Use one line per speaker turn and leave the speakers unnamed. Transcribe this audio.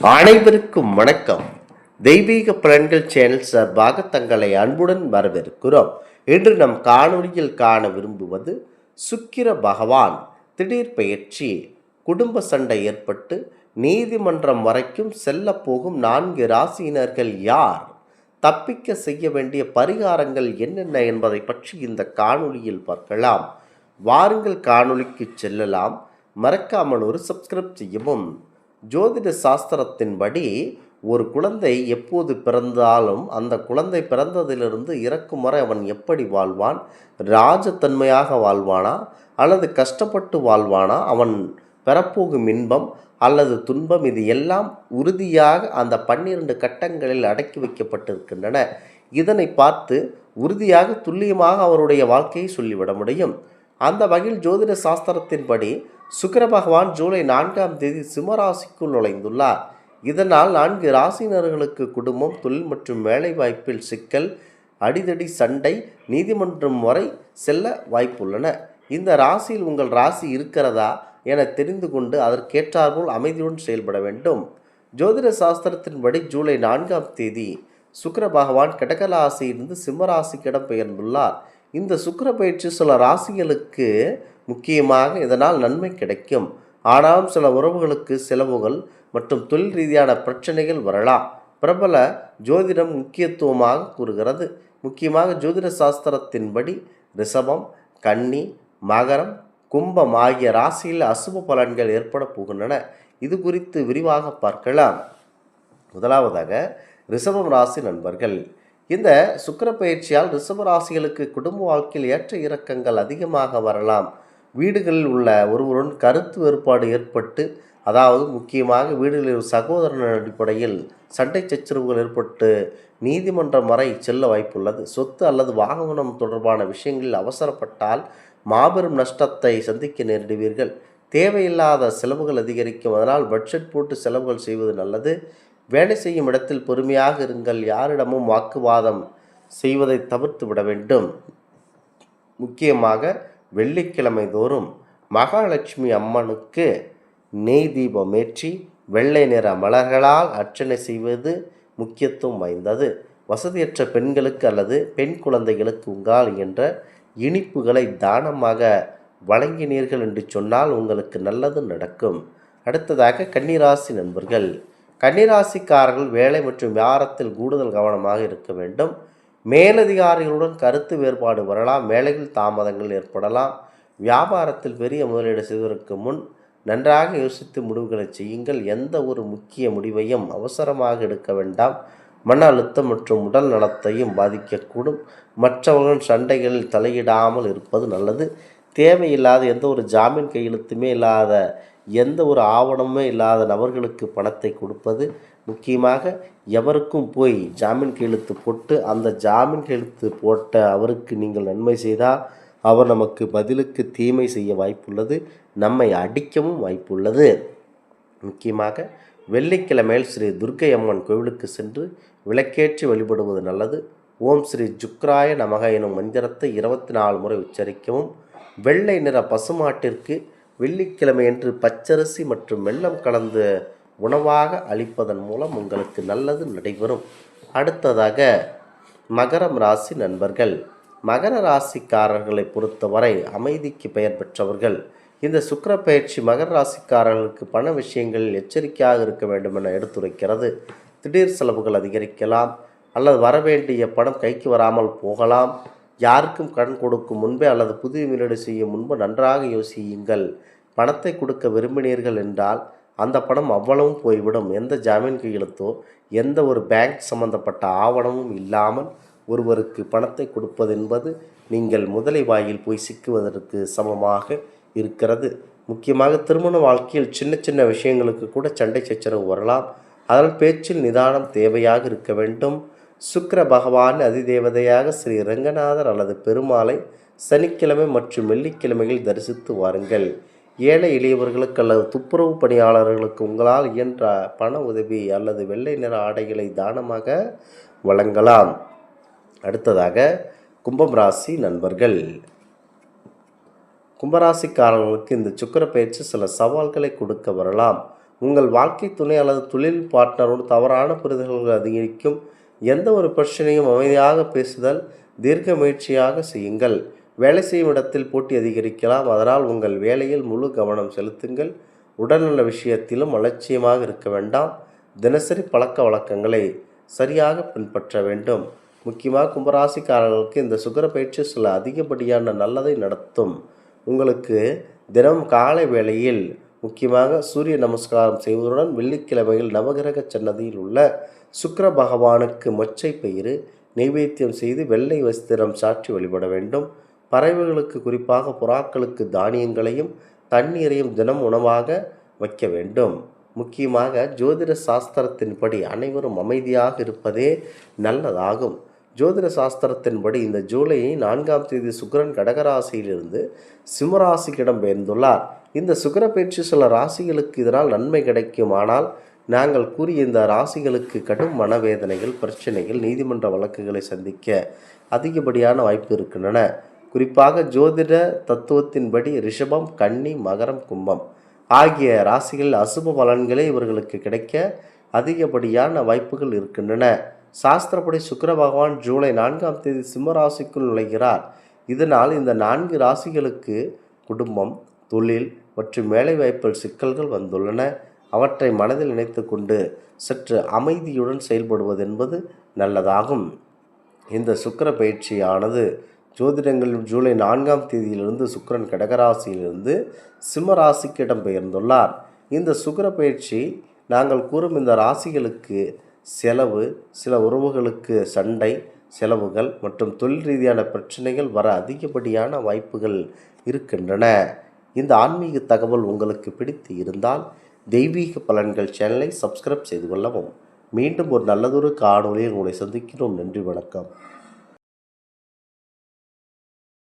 அனைவருக்கும் வணக்கம். தெய்வீக பலன்கள் சேனல் சார்பாக தங்களை அன்புடன் வரவேற்கிறோம். இன்று நம் காணொளியில் காண விரும்புவது சுக்கிர பகவான் திடீர் பெயர்ச்சி. குடும்ப சண்டை ஏற்பட்டு நீதிமன்றம் வரைக்கும் செல்ல போகும் 4 ராசியினர்கள் யார்? தப்பிக்க செய்ய வேண்டிய பரிகாரங்கள் என்னென்ன என்பதை பற்றி இந்த காணொளியில் பார்க்கலாம். வாருங்கள் காணொளிக்கு செல்லலாம். மறக்காமல் ஒரு சப்ஸ்கிரைப் செய்யவும். ஜோதிட சாஸ்திரத்தின்படி ஒரு குழந்தை எப்போது பிறந்தாலும் அந்த குழந்தை பிறந்ததிலிருந்து இறக்கும் வரை அவன் எப்படி வாழ்வான்? ராஜத்தன்மையாக வாழ்வானா அல்லது கஷ்டப்பட்டு வாழ்வானா? அவன் பெறப்போகும் இன்பம் அல்லது துன்பம், இது எல்லாம் உறுதியாக அந்த 12 கட்டங்களில் அடக்கி வைக்கப்பட்டிருக்கின்றன. இதனை பார்த்து உறுதியாக துல்லியமாக அவருடைய வாழ்க்கையை சொல்லிவிட முடியும். அந்த வகையில் ஜோதிட சாஸ்திரத்தின்படி சுக்கிர பகவான் ஜூலை 4ஆம் தேதி சிம்மராசிக்குள் நுழைந்துள்ளார். இதனால் 4 ராசியினர்களுக்கு குடும்பம், தொழில் மற்றும் வேலை வாய்ப்பில் சிக்கல், அடிதடி, சண்டை, நீதிமன்றம் வரை செல்ல வாய்ப்புள்ளன. இந்த ராசியில் உங்கள் ராசி இருக்கிறதா என தெரிந்து கொண்டு அதற்கேற்றாற்போல் அமைதியுடன் செயல்பட வேண்டும். ஜோதிட சாஸ்திரத்தின்படி ஜூலை 4ஆம் தேதி சுக்கிர பகவான் கடகராசியிலிருந்து சிம்மராசிக்கு இடம் பெயர்ந்துள்ளார். இந்த சுக்கிர பயிற்சி சில ராசிகளுக்கு முக்கியமாக இதனால் நன்மை கிடைக்கும். ஆனாலும் சில உறவுகளுக்கு செலவுகள் மற்றும் தொழில் ரீதியான பிரச்சனைகள் வரலாம். பிரபல ஜோதிடம் முக்கியத்துவமாக கூறுகிறது. முக்கியமாக ஜோதிட சாஸ்திரத்தின்படி ரிஷபம், கன்னி, மகரம், கும்பம் ஆகிய ராசியில் அசுப பலன்கள் ஏற்பட போகின்றன. இது குறித்து விரிவாக பார்க்கலாம். முதலாவதாக ரிஷபம் ராசி நண்பர்கள். இந்த சுக்கிர பயிற்சியால் ரிஷப ராசிகளுக்கு குடும்ப வாழ்க்கையில் ஏற்ற இறக்கங்கள் அதிகமாக வரலாம். வீடுகளில் உள்ள ஒருவருடன் கருத்து வேறுபாடு ஏற்பட்டு, அதாவது முக்கியமாக வீடுகளில் சகோதரன் அடிப்படையில் சண்டை சச்சரவுகள் ஏற்பட்டு நீதிமன்றம் வரை செல்ல வாய்ப்புள்ளது. சொத்து அல்லது வாகனம் தொடர்பான விஷயங்களில் அவசரப்பட்டால் மாபெரும் நஷ்டத்தை சந்திக்க நேரிடுவீர்கள். தேவையில்லாத செலவுகள் அதிகரிக்கும். அதனால் பட்ஜெட் போட்டு செலவுகள் செய்வது நல்லது. வேலை செய்யும் இடத்தில் பொறுமையாக இருங்கள். யாரிடமும் வாக்குவாதம் செய்வதை தவிர்த்து விட வேண்டும். முக்கியமாக வெள்ளிக்கிழமை தோறும் மகாலட்சுமி அம்மனுக்கு நெய் தீபம் ஏற்றி வெள்ளை நிற மலர்களால் அர்ச்சனை செய்வது முக்கியத்துவம் வாய்ந்தது. வசதியற்ற பெண்களுக்கு அல்லது பெண் குழந்தைகளுக்கு உங்களால் என்ற இனிப்புகளை தானமாக வழங்கினீர்கள் என்று சொன்னால் உங்களுக்கு நல்லது நடக்கும். அடுத்ததாக கன்னிராசி நண்பர்கள். கன்னிராசிக்காரர்கள் வேலை மற்றும் வியாபாரத்தில் கூடுதல் கவனமாக இருக்க வேண்டும். மேலதிகாரிகளுடன் கருத்து வேறுபாடு வரலாம். வேலையில் தாமதங்கள் ஏற்படலாம். வியாபாரத்தில் பெரிய முதலீடு செய்வதற்கு முன் நன்றாக யோசித்து முடிவுகளை செய்யுங்கள். எந்த ஒரு முக்கிய முடிவையும் அவசரமாக எடுக்க வேண்டாம். மன அழுத்தம் மற்றும் உடல் நலத்தையும் பாதிக்கக்கூடும். மற்றவர்கள் சண்டைகளில் தலையிடாமல் இருப்பது நல்லது. தேவையில்லாத எந்த ஒரு ஜாமீன் கையெழுத்துமே இல்லாத, எந்த ஒரு ஆவணமே இல்லாத நபர்களுக்கு பணத்தை கொடுப்பது, முக்கியமாக எவருக்கும் போய் ஜாமீன் கையெழுத்து போட்டு அந்த ஜாமீன் கையெழுத்து போட்ட அவருக்கு நீங்கள் நன்மை செய்தால் அவர் நமக்கு பதிலுக்கு தீமை செய்ய வாய்ப்புள்ளது. நம்மை அடிக்கவும் வாய்ப்புள்ளது. முக்கியமாக வெள்ளிக்கிழமையில் ஸ்ரீ துர்க்கை அம்மன் கோவிலுக்கு சென்று விளக்கேற்றி வழிபடுவது நல்லது. ஓம் ஸ்ரீ சுக்ராய நமக எனும் மந்திரத்தை 24 முறை உச்சரிக்கவும். வெள்ளை நிற பசுமாட்டிற்கு வெள்ளிக்கிழமையன்று பச்சரிசி மற்றும் வெல்லம் கலந்து உணவாக அளிப்பதன் மூலம் உங்களுக்கு நல்லது நடைபெறும். அடுத்ததாக மகரம் ராசி நண்பர்கள். மகர ராசிக்காரர்களை பொறுத்தவரை அமைதிக்கு பெயர் பெற்றவர்கள். இந்த சுக்கிர பயிற்சி மகர ராசிக்காரர்களுக்கு பண விஷயங்களில் எச்சரிக்கையாக இருக்க வேண்டும் என எடுத்துரைக்கிறது. திடீர் செலவுகள் அதிகரிக்கலாம் அல்லது வரவேண்டிய பணம் கைக்கு வராமல் போகலாம். யாருக்கும் கடன் கொடுக்கும் முன்பே அல்லது புதிய முதலீடு செய்யும் முன்பு நன்றாக யோசியுங்கள். பணத்தை கொடுக்க விரும்பினீர்கள் என்றால் அந்த பணம் அவ்வளவும் போய்விடும். எந்த ஜாமீன் கையெழுத்தோ எந்த ஒரு பேங்க் சம்பந்தப்பட்ட ஆவணமும் இல்லாமல் ஒருவருக்கு பணத்தை கொடுப்பது என்பது நீங்கள் முதலை வாயில் போய் சிக்குவதற்கு சமமாக இருக்கிறது. முக்கியமாக திருமண வாழ்க்கையில் சின்ன சின்ன விஷயங்களுக்கு கூட சண்டை சச்சரவு வரலாம். அதனால் பேச்சில் நிதானம் தேவையாக இருக்க வேண்டும். சுக்கிர பகவான் அதிதேவதையாக ஸ்ரீ ரங்கநாதர் அல்லது பெருமாளை சனிக்கிழமை மற்றும் வெள்ளிக்கிழமையில் தரிசித்து வாருங்கள். ஏழை எளியவர்களுக்கு அல்லது துப்புரவு பணியாளர்களுக்கு உங்களால் இயன்ற பண உதவி அல்லது வெள்ளை நிற ஆடைகளை தானமாக வழங்கலாம். அடுத்ததாக கும்பம் ராசி நண்பர்கள். கும்பராசிக்காரர்களுக்கு இந்த சுக்கிர பயிற்சி சில சவால்களை கொடுக்க வரலாம். உங்கள் வாழ்க்கை துணை அல்லது தொழில் பார்ட்னரோடு தவறான புரிதல்கள் அதிகரிக்கும். எந்த ஒரு பிரச்சனையும் அமைதியாக பேசுதல், தீர்க்க முயற்சியாக செய்யுங்கள். வேலை செய்யும் இடத்தில் போட்டி அதிகரிக்கலாம், அதனால் உங்கள் வேலையில் முழு கவனம் செலுத்துங்கள். உடல்நல விஷயத்திலும் அலட்சியமாக இருக்க வேண்டாம். தினசரி பழக்க வழக்கங்களை சரியாக பின்பற்ற வேண்டும். முக்கியமாக கும்பராசிக்காரர்களுக்கு இந்த சுக்கிர பயிற்சி சில அதிகப்படியான நல்லதை நடத்தும். உங்களுக்கு தினம் காலை வேளையில் முக்கியமாக சூரிய நமஸ்காரம் செய்வதுடன் வெள்ளிக்கிழமையில் நவகிரக சன்னதியில் உள்ள சுக்கிர பகவானுக்கு மொச்சை பயிறு நைவேத்தியம் செய்து வெள்ளை வஸ்திரம் சாற்றி வழிபட வேண்டும். பறவைகளுக்கு, குறிப்பாக புறாக்களுக்கு தானியங்களையும் தண்ணீரையும் தினம் உணவாக வைக்க வேண்டும். முக்கியமாக ஜோதிட சாஸ்திரத்தின்படி அனைவரும் அமைதியாக இருப்பதே நல்லதாகும். ஜோதிட சாஸ்திரத்தின்படி இந்த ஜூலை 4ஆம் தேதி சுக்கிரன் கடகராசியிலிருந்து சிம்மராசிக்கு இடம்பெயர்ந்துள்ளார். இந்த சுக்கிர பயிற்சி சில ராசிகளுக்கு இதனால் நன்மை கிடைக்கும். ஆனால் நாங்கள் கூறிய இந்த ராசிகளுக்கு கடும் மனவேதனைகள், பிரச்சனைகள், நீதிமன்ற வழக்குகளை சந்திக்க அதிகப்படியான வாய்ப்பு இருக்கின்றன. குறிப்பாக ஜோதிட தத்துவத்தின்படி ரிஷபம், கன்னி, மகரம், கும்பம் ஆகிய ராசிகளில் அசுப பலன்களே இவர்களுக்கு கிடைக்க அதிகப்படியான வாய்ப்புகள் இருக்கின்றன. சாஸ்திரப்படி சுக்கிர பகவான் ஜூலை 4ஆம் தேதி சிம்ம ராசிக்குள் நுழைகிறார். இதனால் இந்த 4 ராசிகளுக்கு குடும்பம், தொழில் மற்றும் வேலைவாய்ப்பில் சிக்கல்கள் வந்துள்ளன. அவற்றை மனதில் நினைத்து கொண்டு சற்று அமைதியுடன் செயல்படுவது என்பது நல்லதாகும். இந்த சுக்கிர பயிற்சியானது ஜோதிடங்களில் ஜூலை 4ஆம் தேதியிலிருந்து சுக்கிரன் கடகராசியிலிருந்து சிம்ம ராசிக்கு இடம்பெயர்ந்துள்ளார். இந்த சுக்கிர பயிற்சி நாங்கள் கூறும் இந்த ராசிகளுக்கு செலவு, சில உறவுகளுக்கு சண்டை, செலவுகள் மற்றும் தொழில் ரீதியான பிரச்சனைகள் வர அதிகப்படியான வாய்ப்புகள் இருக்கின்றன. இந்த ஆன்மீக தகவல் உங்களுக்கு பிடித்து இருந்தால் தெய்வீக பலன்கள் சேனலை சப்ஸ்கிரைப் செய்து கொள்ளவும். மீண்டும் ஒரு நல்லதொரு காணொலியில் உங்களை சந்திக்கிறோம். நன்றி, வணக்கம்.